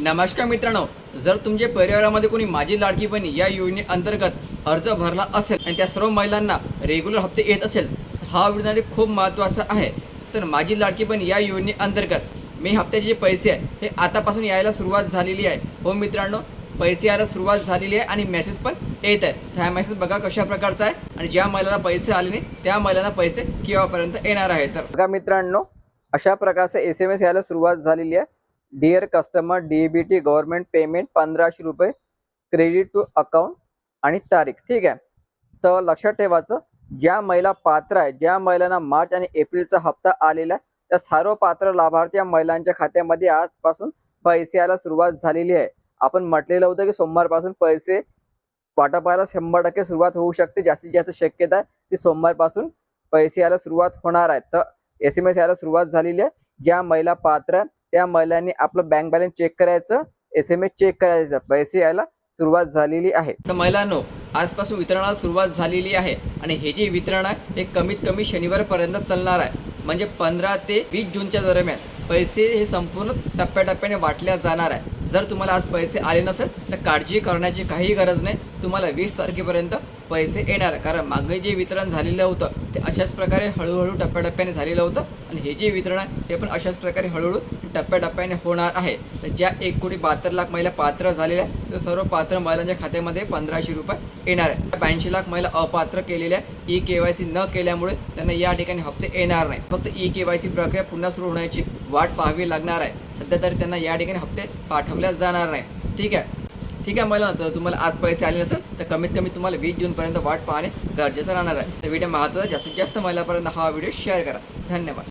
नमस्कार मित्रांनो, जर तुमच्या परिवारामध्ये कोणी माझी लाडकी बहीण या योजनेअंतर्गत अर्ज भरला असेल आणि त्या सर्व महिलांना रेग्युलर हप्ते येत असेल, हा व्हिडिओ खूप महत्त्वाचा आहे. तर माझी लाडकी बहीण या योजनेअंतर्गत मी हप्त्याचे जे पैसे आहे हे आतापासून यायला सुरुवात झालेली आहे. हो मित्रांनो, पैसे यायला सुरुवात झालेली आहे आणि मेसेज पण येत आहे. हा मेसेज बघा कशा प्रकारचा आहे आणि ज्या महिलांना पैसे आले नाही त्या महिलांना पैसे केव्हापर्यंत येणार आहे. तर बघा मित्रांनो, अशा प्रकारचा SMS यायला सुरुवात झालेली आहे. Dear customer, DBT government payment 1500 रुपये क्रेडिट टू अकाउंट आणि तारीख. ठीक आहे. तर लक्षात ठेवायचं, ज्या महिला पात्र आहे, ज्या महिलांना मार्च आणि एप्रिलचा हप्ता आलेला आहे, त्या सर्व पात्र लाभार्थी महिलांच्या खात्यामध्ये आजपासून पैसे यायला सुरुवात झालेली आहे. आपण म्हटलेलं होतं की सोमवारपासून पैसे वाटपाला 100% सुरुवात होऊ शकते. जास्तीत जास्त शक्यता आहे की सोमवारपासून पैसे यायला सुरुवात होणार आहे. तर SMS यायला सुरुवात झालेली आहे. ज्या महिला पात्र आहे त्या महिलांनी आपलं बँक बॅलन्स चेक करायचं, SMS चेक करायचं, पैसे यायला सुरुवात झालेली आहे. तर महिलांनो, आजपासून वितरणाला सुरुवात झालेली आहे आणि हे जे वितरण आहे हे कमीत कमी शनिवारपर्यंत चालणार आहे. म्हणजे 15 ते 20 जूनच्या दरम्यान पैसे हे संपूर्ण टप्प्याटप्प्याने वाटल्या जाणार आहे. जर तुम्हाला आज पैसे आले नसेल तर काळजी करण्याची काही गरज नाही. तुम्हाला 20 तारखेपर्यंत पैसे येणार आहे. कारण मागे जे वितरण झालेलं होतं ते अशाच प्रकारे हळूहळू टप्प्याटप्प्याने झालेलं होतं आणि हे जे वितरण आहे ते पण अशाच प्रकारे हळूहळू टप्प्याटप्प्याने होणार आहे. तर ज्या 1,72 लाख महिला पात्र झालेल्या आहेत तर सर्व पात्र महिलांच्या खात्यामध्ये 1500 रुपये येणार आहे. 82 लाख महिला अपात्र केलेल्या EKYC न केल्यामुळे त्यांना या ठिकाणी हप्ते येणार नाही. फक्त EKYC प्रक्रिया पुन्हा सुरू होण्याची वाट पाहावी लागणार आहे. सध्या तरी त्यांना या ठिकाणी हप्ते पाठवल्या जाणार नाही. ठीक आहे महिला, तर तुम्हाला आज पैसे आले नसेल तर कमीत कमी तुम्हाला 20 जूनपर्यंत वाट पाहणे गरजेचं राहणार आहे. तर व्हिडिओ महत्त्वाचा, जास्तीत जास्त महिलांपर्यंत हा व्हिडिओ शेअर करा. धन्यवाद.